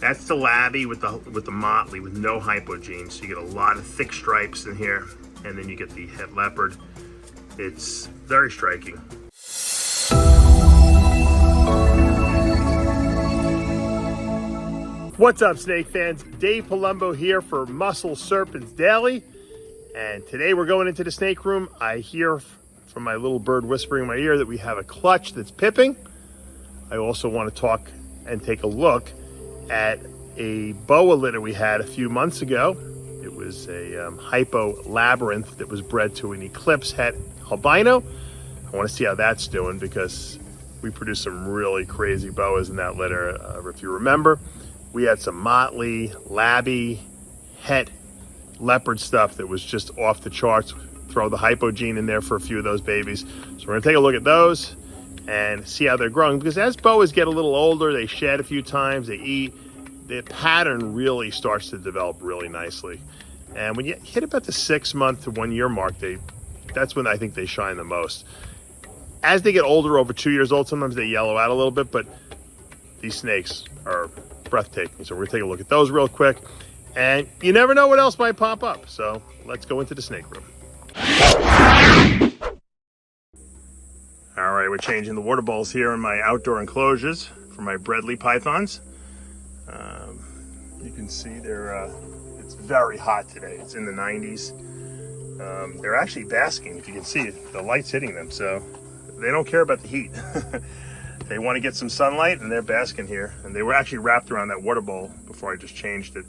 That's the Labby with the Motley with no hypogene. So you get a lot of thick stripes in here, and then you get the het leopard. It's very striking. What's up, snake fans? Dave Palumbo here for Muscle Serpents Daily. And today we're going into the snake room. I hear from my little bird whispering in my ear that we have a clutch that's pipping. I also want to talk and take a look at a boa litter we had a few months ago. It was a HYPO Labyrinth that was bred to an ECLIPSE het albino. I want to see how that's doing because we produced some really crazy boas in that litter. If you remember, we had some Motley, Labby, het, leopard stuff that was just off the charts. Throw the hypogene in there for a few of those babies. So we're gonna take a look at those and see how they're growing, because as boas get a little older, they shed a few times, they eat, the pattern really starts to develop really nicely. And when you hit about the 6 month to 1 year mark, that's when I think they shine the most. As they get older, over 2 years old, sometimes they yellow out a little bit, but these snakes are breathtaking. So we're gonna take a look at those real quick. And you never know what else might pop up. So let's go into the snake room. All right, we're changing the water bowls here in my outdoor enclosures for my Bredli pythons. You can see it's very hot today. It's in the 90s. They're actually basking, if you can see it. The light's hitting them, so they don't care about the heat. They want to get some sunlight, and they're basking here. And they were actually wrapped around that water bowl before I just changed it.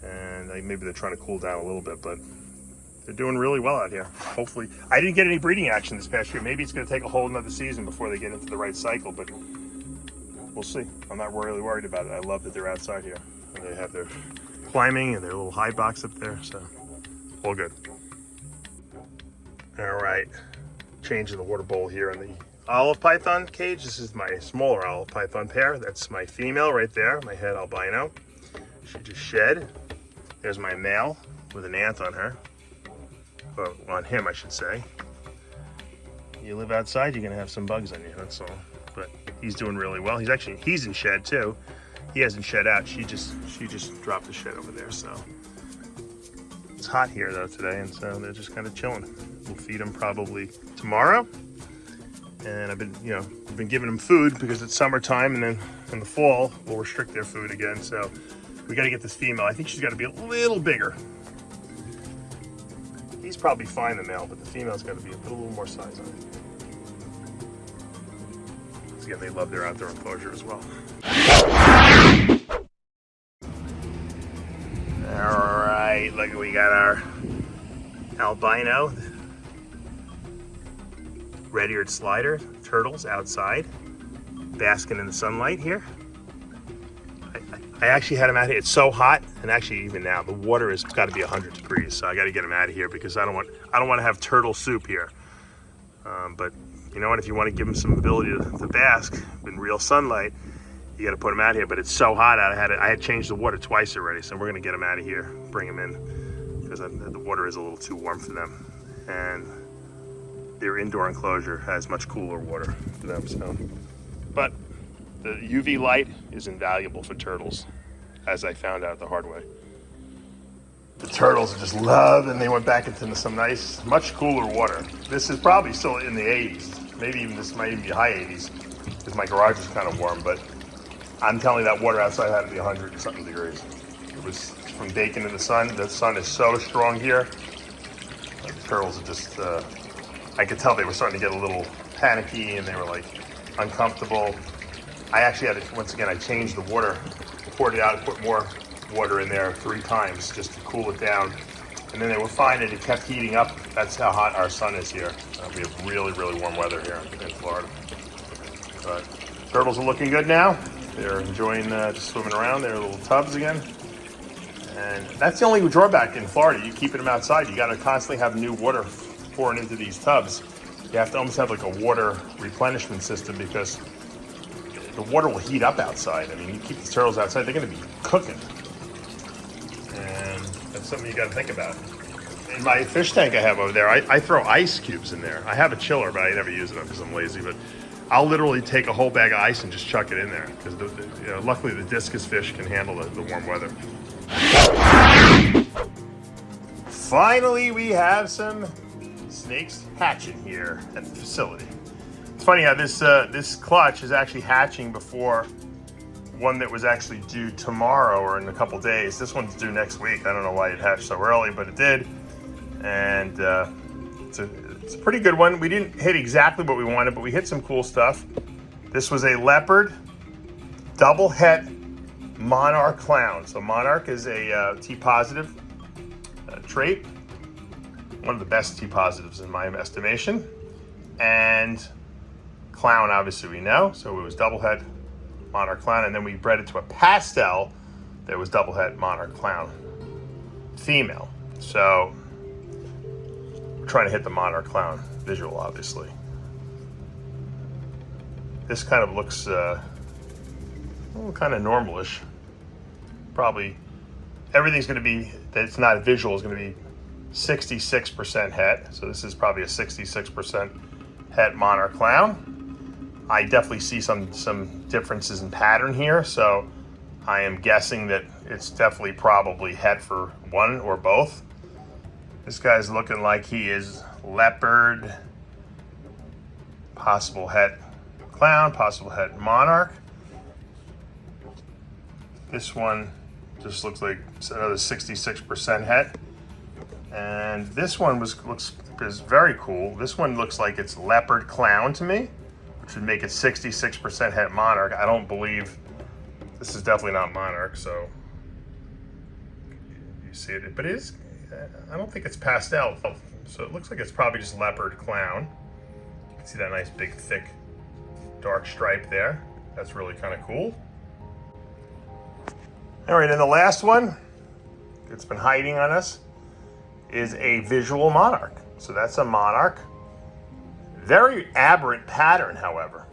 And maybe they're trying to cool down a little bit, but they're doing really well out here. Hopefully, I didn't get any breeding action this past year. Maybe it's going to take a whole another season before they get into the right cycle, but we'll see. I'm not really worried about it. I love that they're outside here. And they have their climbing and their little high box up there, so all good. All right, changing the water bowl here in the olive python cage. This is my smaller olive python pair. That's my female right there, my het albino. She just shed. There's my male with an ant on her. Well, on him, I should say. You live outside, you're gonna have some bugs on you, that's all. But he's doing really well. He's in shed too. He hasn't shed out. She just dropped the shed over there, so. It's hot here though today, and so they're just kind of chilling. We'll feed them probably tomorrow. And I've been giving them food because it's summertime, and then in the fall, we'll restrict their food again, so. We got to get this female. I think she's got to be a little bigger. He's probably fine, the male, but the female's got to be a little more size on it. Because again, they love their outdoor enclosure as well. All right, look, we got our albino red-eared slider turtles outside, basking in the sunlight here. I actually had him out here. It's so hot, and actually even now the water has got to be 100 degrees. So I got to get him out of here because I don't want to have turtle soup here. But you know what? If you want to give him some ability to bask in real sunlight, you got to put him out here. But it's so hot out. I had changed the water twice already, so we're gonna get him out of here, bring him in, because the water is a little too warm for them, and their indoor enclosure has much cooler water for them. So, but. The UV light is invaluable for turtles, as I found out the hard way. The turtles just love, and they went back into some nice, much cooler water. This is probably still in the 80s. Maybe even this might even be high 80s, because my garage is kind of warm, but I'm telling you that water outside had to be 100 and something degrees. It was from baking in the sun. The sun is so strong here. The turtles are just, I could tell they were starting to get a little panicky, and they were like uncomfortable. I actually had to, once again, I changed the water, poured it out and put more water in there 3 times just to cool it down. And then they were fine, and it kept heating up. That's how hot our sun is here. We have really, really warm weather here in Florida. But turtles are looking good now. They're enjoying just swimming around their little tubs again. And that's the only drawback in Florida. You keep them outside, you gotta constantly have new water pouring into these tubs. You have to almost have like a water replenishment system, because the water will heat up outside. I mean, you keep the turtles outside, they're going to be cooking. And that's something you got to think about. In my fish tank I have over there, I throw ice cubes in there. I have a chiller, but I never use it because I'm lazy. But I'll literally take a whole bag of ice and just chuck it in there because luckily the discus fish can handle the warm weather. Finally, we have some snakes hatching here at the facility. It's funny how this clutch is actually hatching before one that was actually due tomorrow or in a couple days. This one's due next week. I don't know why it hatched so early, but it did. And it's a pretty good one. We didn't hit exactly what we wanted, but we hit some cool stuff. This was a leopard double het Monarch clown. So Monarch is a T positive trait. One of the best T positives in my estimation. And clown, obviously we know. So it was double het Monarch clown, and then we bred it to a pastel that was double het Monarch clown female. So we're trying to hit the Monarch clown visual, obviously. This kind of looks kind of normalish. Probably everything's going to be, that's not visual, is going to be 66% het. So this is probably a 66% het Monarch clown. I definitely see some differences in pattern here, so I am guessing that it's definitely probably het for one or both. This guy's looking like he is leopard, possible het clown, possible het Monarch. This one just looks like another 66% het. And this one is very cool. This one looks like it's leopard clown to me, which would make it 66% het Monarch. I don't believe, this is definitely not Monarch, so you see it, but it is, I don't think it's pastel. So it looks like it's probably just leopard clown. You can see that nice big thick dark stripe there. That's really kind of cool. All right, and the last one that's been hiding on us is a visual Monarch. So that's a Monarch. Very aberrant pattern, however,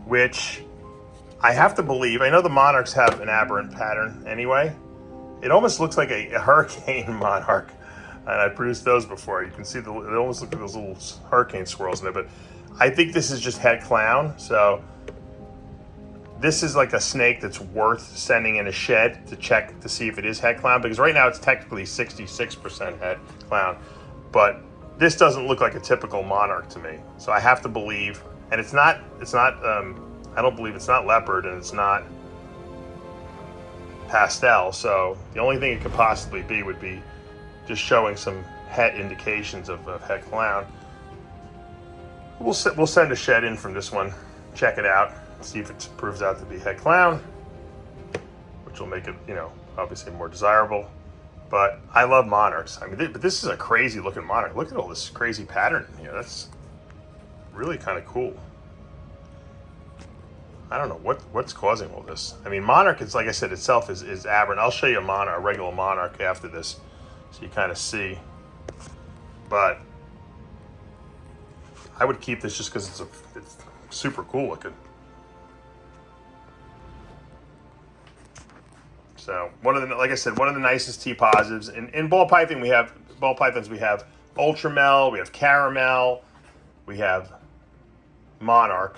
which I have to believe, I know the Monarchs have an aberrant pattern anyway. It almost looks like a hurricane Monarch, and I produced those before. You can see they almost look like those little hurricane swirls in there, but I think this is just het clown. So this is like a snake that's worth sending in a shed to check to see if it is het clown, because right now it's technically 66% het clown, but this doesn't look like a typical Monarch to me. So I have to believe, and it's not, I don't believe it's not leopard and it's not pastel. So the only thing it could possibly be would be just showing some het indications of het clown. We'll send a shed in from this one, check it out, see if it proves out to be het clown, which will make it, obviously more desirable. But I love Monarchs. I mean, but this is a crazy looking Monarch. Look at all this crazy pattern in here. That's really kind of cool. I don't know what's causing all this. I mean, Monarch, it's like I said, itself is aberrant. I'll show you a regular Monarch after this, so you kind of see. But I would keep this just because it's super cool looking. So like I said, one of the nicest T positives. In ball pythons we have Ultramel, we have Caramel, we have Monarch.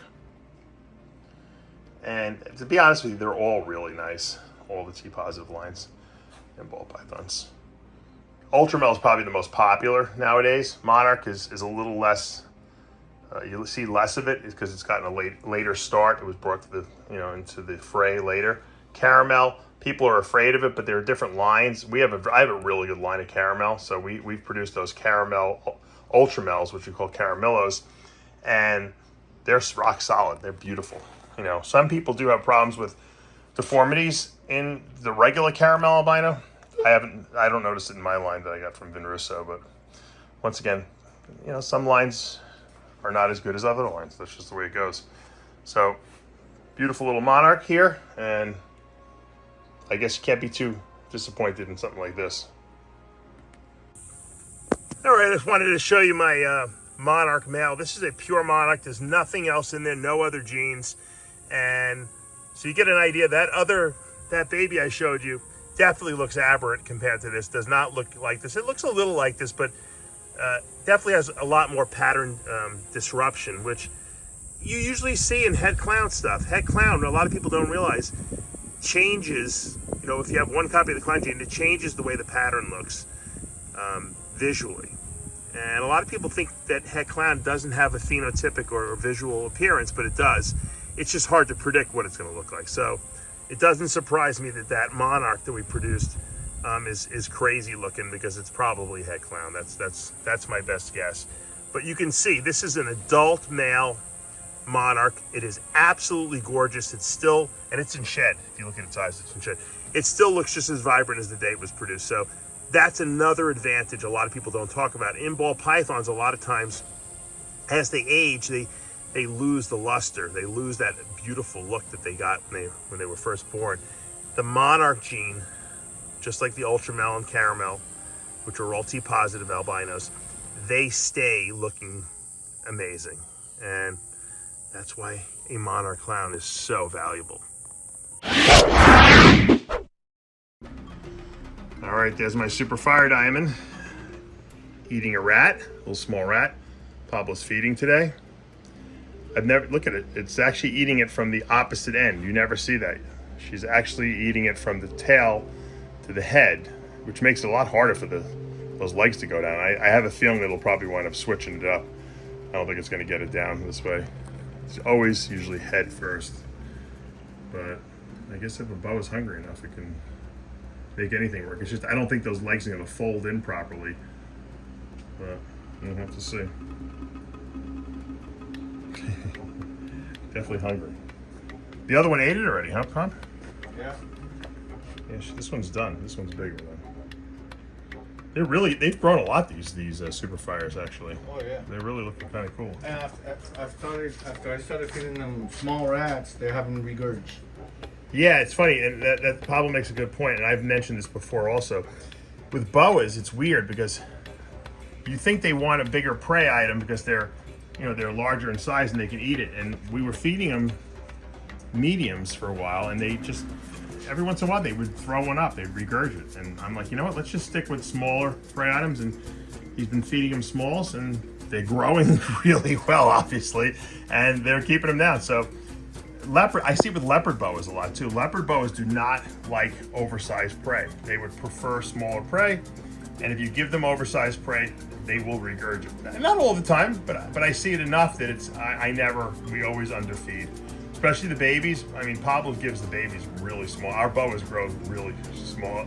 And to be honest with you, they're all really nice, all the T positive lines in ball pythons. Ultramel is probably the most popular nowadays. Monarch is a little less, you'll see less of it because it's gotten a later start. It was brought to the, into the fray later. Caramel, people are afraid of it, but there are different lines. I have a really good line of Caramel, so we've produced those Caramel Ultramels, which we call Caramellos, and they're rock solid. They're beautiful. Some people do have problems with deformities in the regular Caramel albino. I don't notice it in my line that I got from Vin Russo, but once again, some lines are not as good as other lines. That's just the way it goes. So beautiful little Monarch here, and I guess you can't be too disappointed in something like this. All right, I just wanted to show you my Monarch male. This is a pure Monarch. There's nothing else in there, no other genes. And so you get an idea that baby I showed you definitely looks aberrant compared to this. Does not look like this. It looks a little like this, but definitely has a lot more pattern disruption, which you usually see in het clown stuff. Het clown, a lot of people don't realize, changes, you know, if you have one copy of the clown gene, it changes the way the pattern looks visually. And a lot of people think that het clown doesn't have a phenotypic or visual appearance, but it does. It's just hard to predict what it's going to look like. So it doesn't surprise me that that Monarch that we produced is crazy looking, because it's probably het clown. That's my best guess. But you can see this is an adult male Monarch. It is absolutely gorgeous. It's still, and it's in shed. If you look at its eyes, it's in shed. It still looks just as vibrant as the day it was produced. So that's another advantage a lot of people don't talk about. In ball pythons, a lot of times, as they age, they lose the luster. They lose that beautiful look that they got when they were first born. The Monarch gene, just like the ultramel and caramel, which are all T-positive albinos, they stay looking amazing. And that's why a Monarch clown is so valuable. All right, there's my super fire diamond eating a rat, a little small rat. Pablo's feeding today. I've never, look at it, it's actually eating it from the opposite end. You never see that. She's actually eating it from the tail to the head, which makes it a lot harder for those legs to go down. I have a feeling that it'll probably wind up switching it up. I don't think it's gonna get it down this way. It's always usually head first. But I guess if a boa is hungry enough, it can make anything work. It's just, I don't think those legs are gonna fold in properly. But we'll have to see. Definitely hungry. The other one ate it already, huh, Con? Yeah. Yeah, this one's done. This one's bigger though. They've grown a lot, these super fires, actually. Oh yeah. They're really looking kind of cool. And after I started feeding them small rats, they haven't regurged. Yeah, it's funny, and that Pablo makes a good point, and I've mentioned this before also. With boas, it's weird because you think they want a bigger prey item because they're larger in size and they can eat it. And we were feeding them mediums for a while, and they just, every once in a while, they would throw one up, they'd regurgitate. And I'm like, you know what, let's just stick with smaller prey items. And he's been feeding them smalls, and they're growing really well, obviously, and they're keeping them down. So leopard, I see it with leopard boas a lot too. Leopard boas do not like oversized prey. They would prefer smaller prey, and if you give them oversized prey, they will regurgitate. Not all the time, but I see it enough that we always underfeed. Especially the babies. I mean, Pablo gives the babies really small. Our boas grow really small.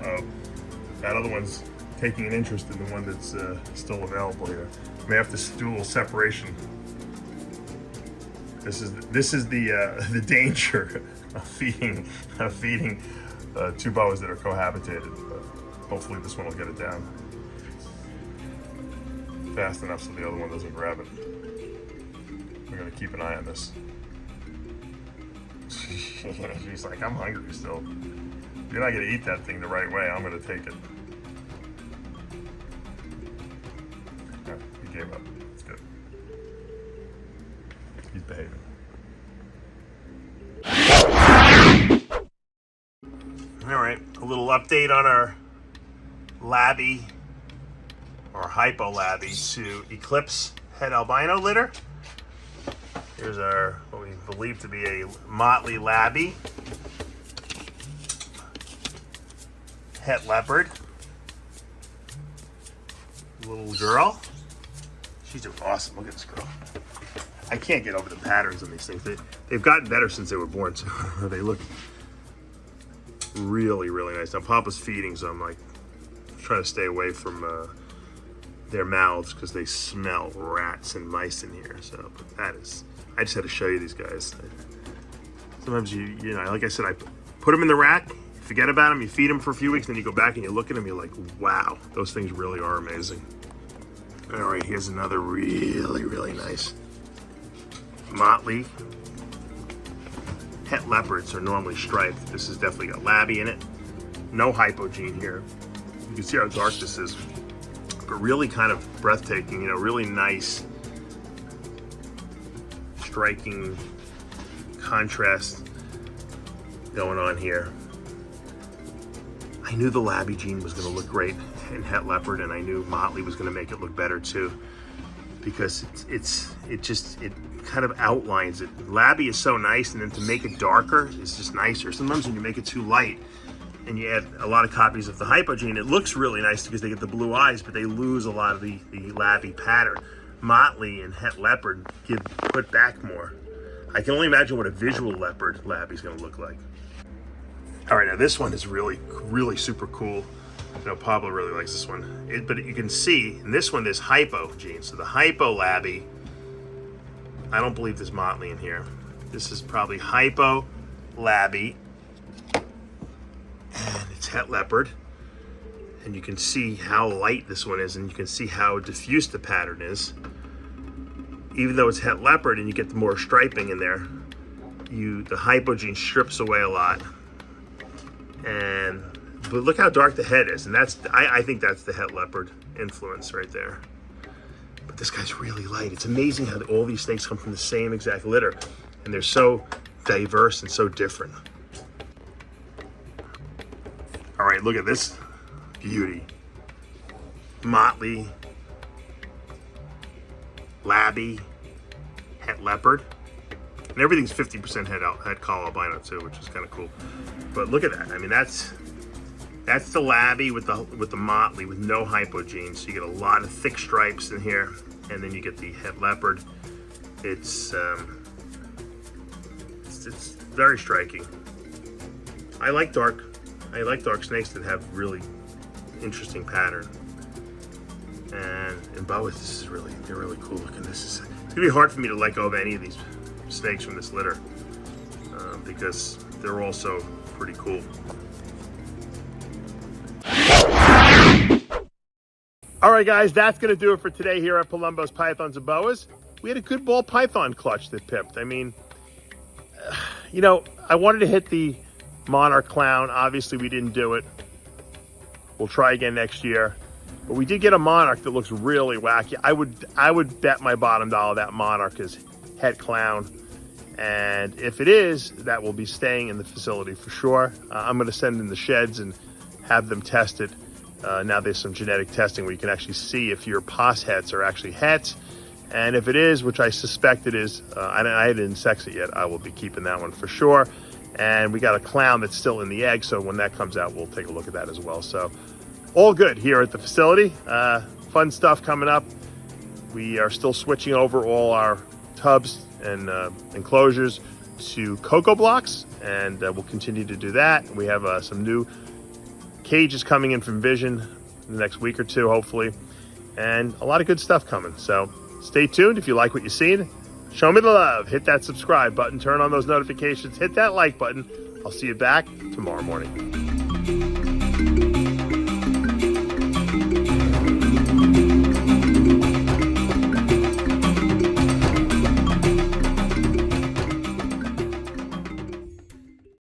That other one's taking an interest in the one that's still available here. We may have to do a little separation. This is the danger of feeding two boas that are cohabitated. But hopefully this one will get it down fast enough so the other one doesn't grab it. We're gonna keep an eye on this. She's like, I'm hungry still. You're not gonna eat that thing the right way. I'm gonna take it. Yeah, he gave up. It's good. He's behaving. All right, a little update on our Labby or HYPO Labby to Eclipse het albino litter. Here's our, what we believe to be a motley Labby, het leopard, little girl. She's doing awesome. Look at this girl. I can't get over the patterns on these things. They've gotten better since they were born, so they look really, really nice. Now Papa's feeding, so I'm like trying to stay away from their mouths because they smell rats and mice in here. So that is, I just had to show you these guys. Sometimes you know, like I said, I put them in the rack, forget about them, you feed them for a few weeks, then you go back and you look at them, you're like, wow, those things really are amazing. All right, here's another really, really nice motley. Het leopards are normally striped. This has definitely got Labby in it. No HYPO gene here. You can see how dark this is, but really kind of breathtaking, you know, really nice, striking contrast going on here. I knew the Labby gene was going to look great in het leopard, and I knew motley was going to make it look better too. because it kind of outlines it. Labby is so nice, and then to make it darker is just nicer. Sometimes when you make it too light and you add a lot of copies of the HYPO gene, it looks really nice because they get the blue eyes, but they lose a lot of the Labby pattern. Motley and Het Leopard put back more. I can only imagine what a visual leopard Labby is going to look like. All right, now this one is really, really super cool. I know Pablo really likes this one. But you can see in this one, there's HYPO genes. So the HYPO Labby, I don't believe there's Motley in here. This is probably HYPO Labby, and it's Het Leopard. And you can see how light this one is, and you can see how diffuse the pattern is. Even though it's Het Leopard and you get the more striping in there, the HYPO gene strips away a lot. But look how dark the head is, and I think that's the Het Leopard influence right there. But this guy's really light. It's amazing how all these snakes come from the same exact litter, and they're so diverse and so different. All right, look at this beauty. Motley, Labby, Het Leopard, and everything's 50% head call albino too, which is kind of cool. But look at that. I mean, that's the Labby with the Motley with no HYPO genes. So you get a lot of thick stripes in here, and then you get the Het Leopard. It's very striking. I like dark snakes that have really interesting pattern. And in boas, they're really cool looking. It's gonna be hard for me to let go of any of these snakes from this litter because they're also pretty cool. All right, guys, that's gonna do it for today here at Palumbo's Pythons and Boas. We had a good ball python clutch that pipped. I mean, you know, I wanted to hit the Monarch clown. Obviously, we didn't do it. We'll try again next year. But we did get a Monarch that looks really wacky. I would bet my bottom dollar that Monarch is het clown. And if it is, that will be staying in the facility for sure. I'm going to send in the sheds and have them test it. Now there's some genetic testing where you can actually see if your pos hets are actually hets. And if it is, which I suspect it is, I didn't sex it yet, I will be keeping that one for sure. And we got a clown that's still in the egg, so when that comes out, we'll take a look at that as well. So all good here at the facility. Fun stuff coming up. We are still switching over all our tubs and enclosures to cocoa blocks, and we'll continue to do that. We have some new cages coming in from Vision in the next week or two, hopefully, and a lot of good stuff coming. So stay tuned. If you like what you've seen, show me the love. Hit that subscribe button, turn on those notifications, hit that like button. I'll see you back tomorrow morning.